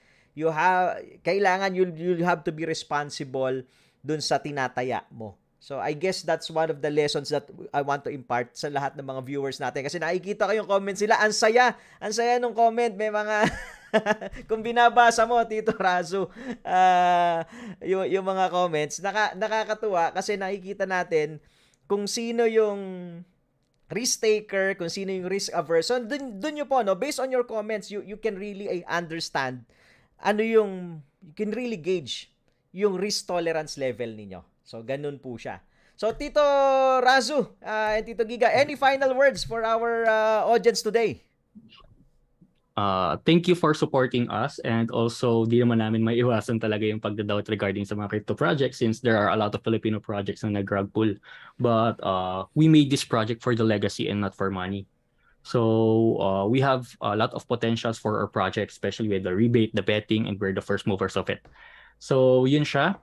Kailangan you'll have to be responsible dun sa tinataya mo. So I guess that's one of the lessons that I want to impart sa lahat ng mga viewers natin. Kasi nakikita ko yung comments nila. Ang saya nung comment. May mga, kung binabasa mo, Tito Razu, yung mga comments, nakakatuwa kasi nakikita natin kung sino yung risk taker, kung sino yung risk averse. So dun nyo po, no? Based on your comments, you can really understand you can really gauge yung risk tolerance level ninyo. So, ganun po siya. So, Tito Razu and Tito Giga, any final words for our audience today? Thank you for supporting us, and also di naman namin maiwasan talaga yung pagdadoubt regarding sa mga crypto projects since there are a lot of Filipino projects na nag-rug pull. But we made this project for the legacy and not for money. So we have a lot of potentials for our project, especially with the rebate, the betting, and we're the first movers of it. So yun siya.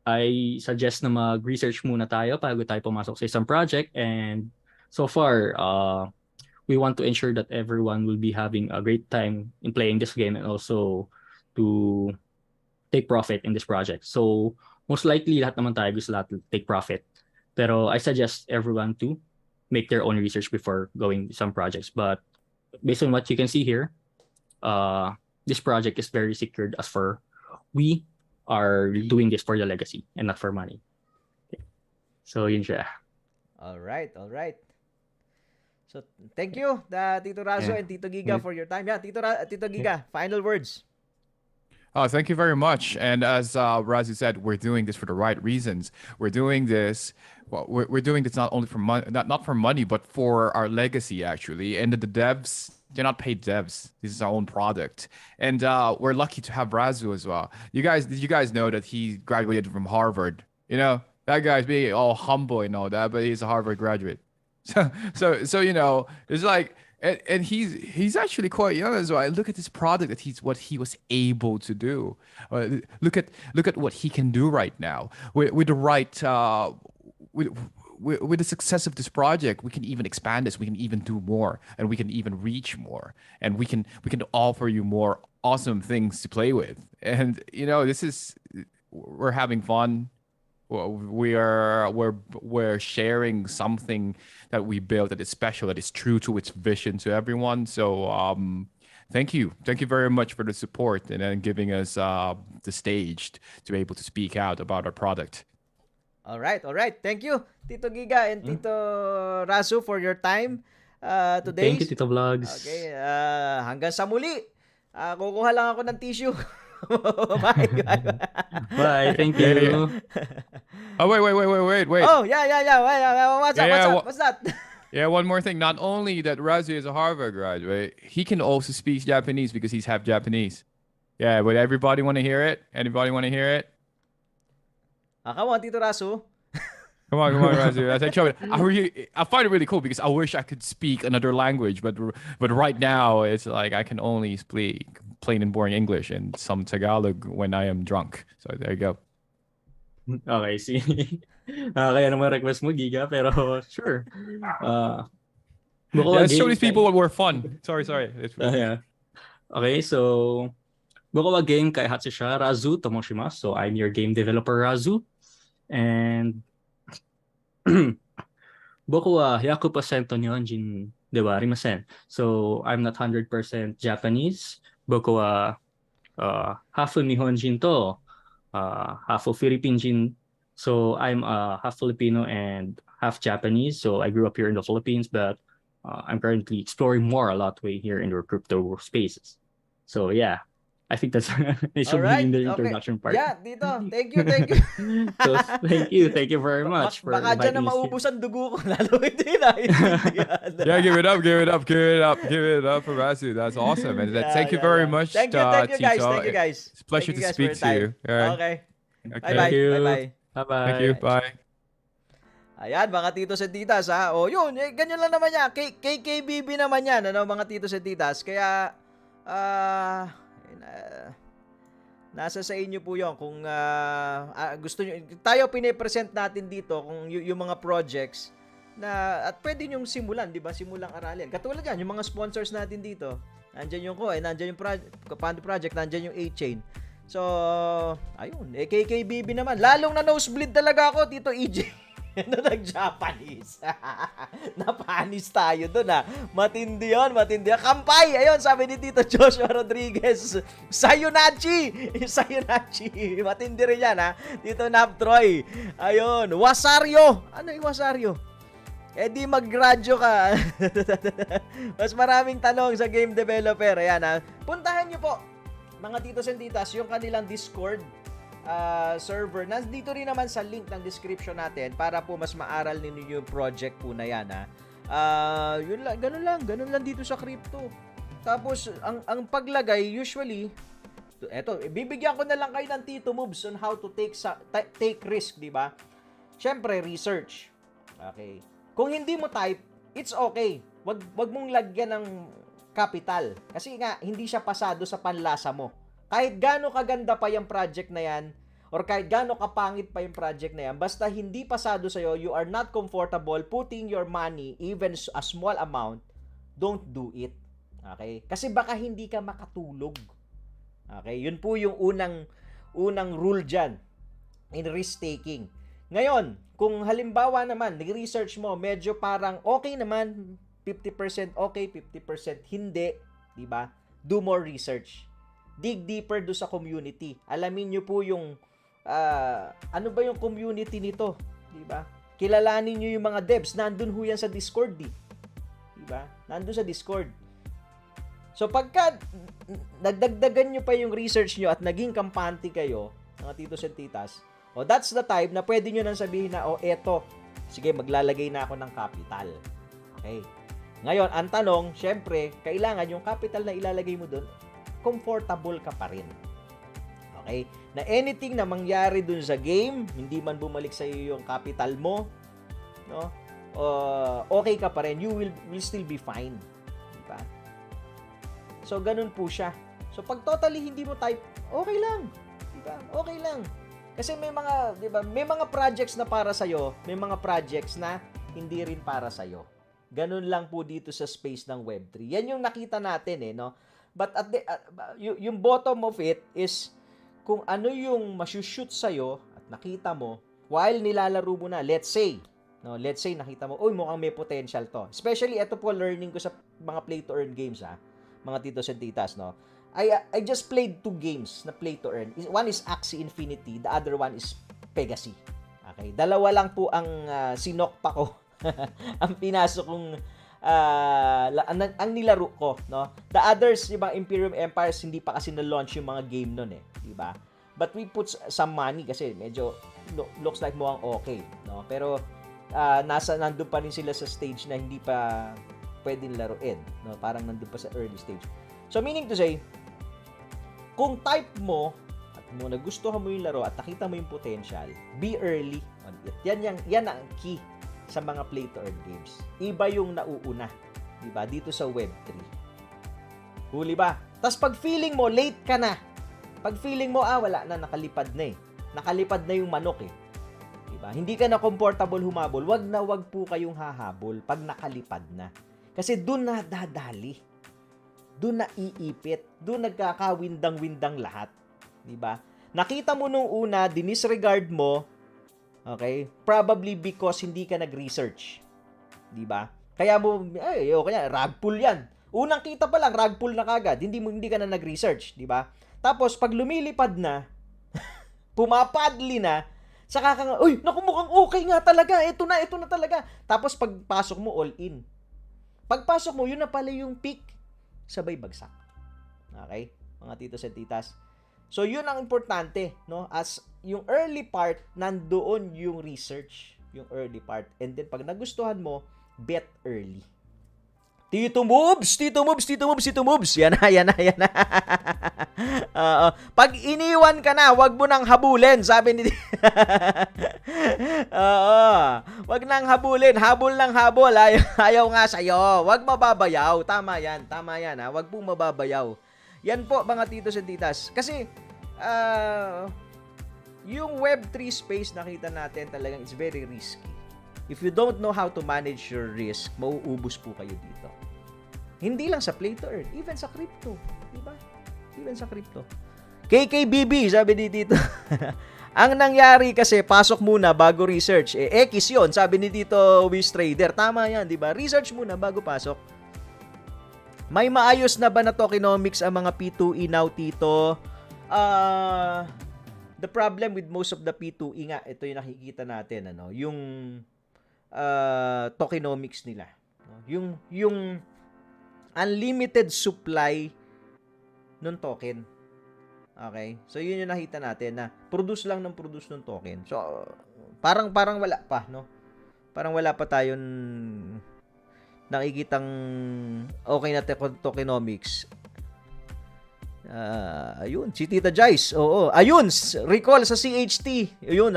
I suggest na mag-research muna tayo bago tayo pumasok sa isang project, and so far we want to ensure that everyone will be having a great time in playing this game and also to take profit in this project. So most likely lahat naman tayo gusto lahat take profit, pero I suggest everyone to make their own research before going to some projects. But based on what you can see here, this project is very secured as for we are doing this for the legacy and not for money. Okay. So yun siya. All right. So thank you, Tito Razo and Tito Giga for your time. Yeah, Tito Giga, final words. Thank you very much. And as Razu said, we're doing this for the right reasons. We're doing this. Well, we're doing this not only for money, not for money, but for our legacy actually. And the devs, they're not paid devs. This is our own product, and we're lucky to have Razu as well. Did you guys know that he graduated from Harvard? You know, that guy's being all humble and all that, but he's a Harvard graduate. So you know, it's like. And he's actually quite young as well. Look at this product what he was able to do. Look at what he can do right now with the right with the success of this project. We can even expand this. We can even do more, and we can even reach more, and we can offer you more awesome things to play with. And you know, we're having fun. We're sharing something that we built that is special, that is true to its vision to everyone. So thank you very much for the support and then giving us the stage to be able to speak out about our product. All right. Thank you, Tito Giga and Tito Razu, for your time today. Thank you, Tito Vlogs. Okay, hanggang sa muli. Kukuha lang ako ng tissue. Bye. Bye. Thank you. Oh wait. Oh yeah. What's that? Yeah, one more thing. Not only that Razu is a Harvard graduate, he can also speak Japanese because he's half Japanese. Yeah, but everybody want to hear it? Anybody want to hear it? Come on, Tito Razu. Come on, Razu. I find it really cool because I wish I could speak another language, but right now it's like I can only speak plain and boring English and some Tagalog when I am drunk. So there you go. Okay, see. Kaya naman request mo, Giga, pero sure. Show these people what were fun. Sorry. Yeah. Okay, so Boko wa game kay Hatsisha Razu Tomoshimasu. So I'm your game developer Razu. And Boko wa 100% Nihonjin dewa arimasen. So I'm not 100% Japanese. Boko wa half Nihonjin to half Philippine. So I'm half Filipino and half Japanese. So I grew up here in the Philippines, but I'm currently exploring a lot way here in the crypto spaces. So yeah, I think that's it should be in the introduction part. Yeah, Tito. Thank you. So thank you very much for baka dyan na maubos ang dugo ko. Lalo hindi na. Yeah, give it up for Razu. That's awesome. And thank you very much, Thank you guys. It's a pleasure to speak to you. Okay. Thank you. Bye-bye. Bye-bye. Thank you. Bye. Ayan, mga titos and titas, ha? O, yun, ganyan lang naman yan. KKBB naman yan, ano, mga titos and titas. Kaya, nasa sa inyo po yun. Kung gusto nyo, tayo pinipresent natin dito kung yung mga projects na, at pwede nyong simulan, di ba? Simulang aralin. Katulad yan, yung mga sponsors natin dito. Nandyan yung KUCOIN, nandyan yung PANDO project, nandyan yung A-Chain. So, ayun, KKBB naman. Lalong na nosebleed talaga ako, Tito EJ. Ano nag-Japanese? Napanis tayo dun, ha. Matindi yun, matindi. Kampay! Ayun, sabi ni Tito Joshua Rodriguez. Sayunachi! Sayunachi. Matindi rin yan, ha. Tito Naptroy. Ayun. Wasario! Ano yung Wasario? Eh di mag-radyo ka. Mas maraming tanong sa game developer. Ayan, ha. Puntahan nyo po, mga titos and titas, yung kanilang Discord server. Nandito rin naman sa link ng description natin para po mas maaral ninyo yung project po na yan, ha. Yun lang, ganun lang dito sa crypto. Tapos ang paglagay usually, eto, bibigyan ko na lang kayo ng Tito moves on how to take risk, di ba? Syempre research. Okay. Kung hindi mo type, it's okay. Wag mong lagyan ng capital kasi nga hindi siya pasado sa panlasa mo. Kahit gaano kaganda pa yung project na yan, or kahit gaano kapangit pa yung project na yan, basta hindi pasado sa'yo, you are not comfortable putting your money, even a small amount, don't do it. Okay? Kasi baka hindi ka makatulog. Okay? Yun po yung unang rule dyan in risk-taking. Ngayon, kung halimbawa naman, nag-research mo, medyo parang okay naman, 50% okay, 50% hindi, di ba? Do more research. Dig deeper do sa community. Alamin nyo po yung ano ba yung community nito, di ba? Kilalanin nyo yung mga devs. Nandun ho yan sa Discord, di ba? Nandun sa Discord. So pagka nagdagdagan nyo pa yung research nyo at naging kampante kayo, mga titos and titas, that's the time na pwede nyo nang sabihin na, eto, sige, maglalagay na ako ng capital. Okay. Ngayon, ang tanong, syempre, kailangan yung capital na ilalagay mo dun, comfortable ka pa rin. Okay? Na anything na mangyari dun sa game, hindi man bumalik sa iyo yung capital mo, no? Okay ka pa rin. You will still be fine. Diba? So, ganun po siya. So, pag totally hindi mo type, okay lang. Diba? Okay lang. Kasi may mga, diba, may mga projects na para sa iyo, may mga projects na hindi rin para sa iyo. Ganun lang po dito sa space ng Web3. Yan yung nakita natin, no? But yung bottom of it is kung ano yung masushoot sa'yo at nakita mo while nilalaro mo na. Let's say nakita mo, mukhang may potential to. Especially, ito po learning ko sa mga play-to-earn games, mga titos and titas, no? I just played 2 games na play-to-earn. One is Axie Infinity, the other one is Pegasus. Okay? Dalawa lang po ang sinokpa ko. Ang pinasok kong ang nilaro ko, no? The others, yung mga Imperium Empires, hindi pa kasi na-launch yung mga game nun, di ba? But we put some money kasi medyo looks like mukhang okay, no? Pero nandun pa rin sila sa stage na hindi pa pwedeng laruin, no? Parang nandun pa sa early stage. So meaning to say, kung type mo at nagustuhan mo yung laro at nakita mo yung potential, be early on it. Yan ang key sa mga play-to-earn games. Iba yung nauuna, di ba? Dito sa Web3. Huli ba? Tapos pag feeling mo, late ka na. Pag feeling mo, wala na, nakalipad na eh. Nakalipad na yung manok eh. Di ba? Hindi ka na comfortable humabol. Wag po kayong hahabol pag nakalipad na. Kasi doon na dadali. Doon na iipit. Doon nagkakawindang-windang lahat. Di ba? Nakita mo nung una, dinisregard mo, okay? Probably because hindi ka nag-research. 'Di ba? Kaya mo kaya rug pull 'yan. Unang kita pa lang rug pull na kagad. Hindi ka na nag-research, 'di ba? Tapos pag lumilipad na, pumapadli na, saka ka nga, naku, mukhang okay nga talaga. Ito na talaga. Tapos pagpasok mo all in. Pagpasok mo, yun na pala yung peak, sabay bagsak. Okay? Mga titos at titas. So, yun ang importante, no? As yung early part, nandoon yung research, yung early part. And then, pag nagustuhan mo, bet early. Tito moves! Yan na. Pag iniwan ka na, wag mo nang habulin, sabi ni... Wag nang habulin. Habol ng habol. Ayaw nga sa'yo. Wag mababayaw. Tama yan ha. Wag pong mababayaw. Yan po mga titos and titas. Kasi, yung Web3 space nakita natin talagang it's very risky. If you don't know how to manage your risk, mauubos po kayo dito. Hindi lang sa play to earn, even sa crypto. Diba? Even sa crypto. KKBB, sabi ni Tito. Ang nangyari kasi, pasok muna bago research. X yun, sabi ni Tito Wish Trader. Tama yan, diba? Research muna bago pasok. May maayos na ba na tokenomics ang mga P2E now, Tito? The problem with most of the P2E nga, ito yung nakikita natin, ano, yung tokenomics nila. Yung unlimited supply ng token. Okay? So, yun yung nakita natin na produce lang ng token. So, parang wala pa, no? Parang wala pa tayong nakikitang okay na tokenomics. Ayun, si Tita Joyce. Oo. Ayun, recall sa CHT. Ayun,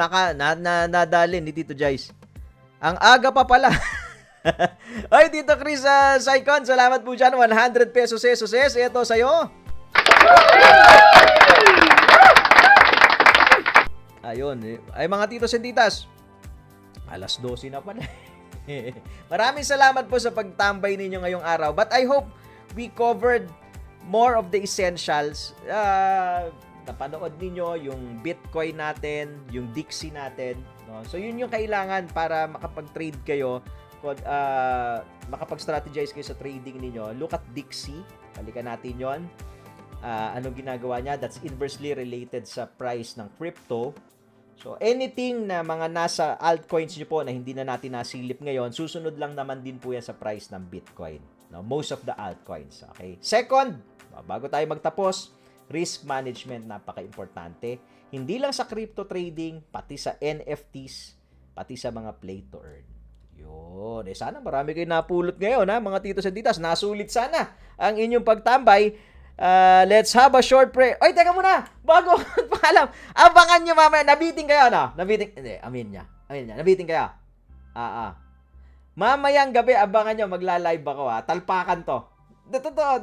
nadalin ni Tito Joyce. Ang aga pa pala. Ay, Tito Chris Saicon, salamat po dyan. 100 pesos. Ito sa'yo. Ayun. Ay, mga titos and titas. Alas 12 na pala. Maraming salamat po sa pagtambay ninyo ngayong araw. But I hope we covered more of the essentials. Napanood ninyo yung Bitcoin natin, yung Dixie natin. No? So, yun yung kailangan para makapag-trade kayo, makapag-strategize kayo sa trading ninyo. Look at Dixie. Balikan natin yon. Anong ginagawa niya? That's inversely related sa price ng crypto. So, anything na mga nasa altcoins nyo po na hindi na natin nasilip ngayon, susunod lang naman din po yan sa price ng Bitcoin. No? Most of the altcoins. Okay? Second, bago tayo magtapos, risk management, napaka-importante. Hindi lang sa crypto trading, pati sa NFTs, pati sa mga play to earn. Yun. Sana marami kayo napulot ngayon, ha, mga titos and titas. Nasulit sana ang inyong pagtambay. Let's have a short prayer. Oy, teka muna. Bago paalam. Abangan nyo mamaya. Nabiting kayo, no? Hindi, amin niya. Nabiting kayo. Mamayang gabi, abangan nyo. Magla-live ako, ha? Talpakan to. Totoo.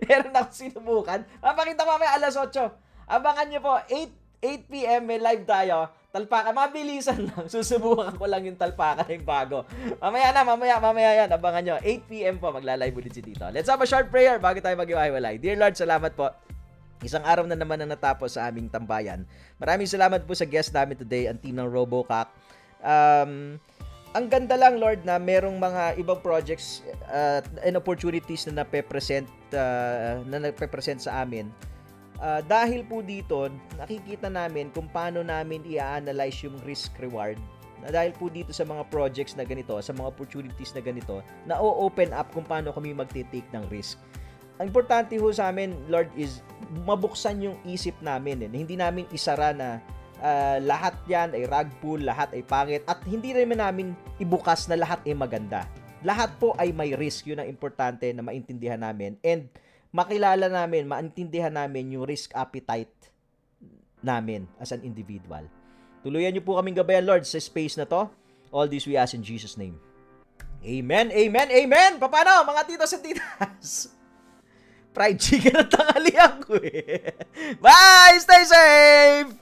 Meron ako sinubukan. Mapakita ko mamaya alas 8. Abangan nyo po. 8 p.m. may live tayo. Talpakan. Mabilisan lang. Susubukan ko lang yung talpakan yung bago. Mamaya yan. Abangan nyo. 8 p.m. po. Magla-live ulit si Tito. Let's have a short prayer bago tayo mag-iwalay. Dear Lord, salamat po. Isang araw na naman na natapos sa aming tambayan. Maraming salamat po sa guest namin today, ang team ng ROBOCOCK. Ang ganda lang, Lord, na merong mga ibang projects and opportunities na nape-present sa amin. Dahil po dito, nakikita namin kung paano namin i-analyze yung risk-reward. Dahil po dito sa mga projects na ganito, sa mga opportunities na ganito, na-open up kung paano kami magtitake ng risk. Ang importante ho sa amin, Lord, is mabuksan yung isip namin. Hindi namin isara na lahat yan ay rug pull, lahat ay pangit, at hindi rin namin ibukas na lahat ay maganda. Lahat po ay may risk. Yun ang importante na maintindihan namin. And makilala namin, maintindihan namin yung risk appetite namin as an individual. Tuluyan niyo po kaming gabayan, Lord, sa space na to. All this we ask in Jesus' name. Amen, amen, amen! Paano, mga titos at titas? Fried chicken at tanghalian ko eh. Bye! Stay safe!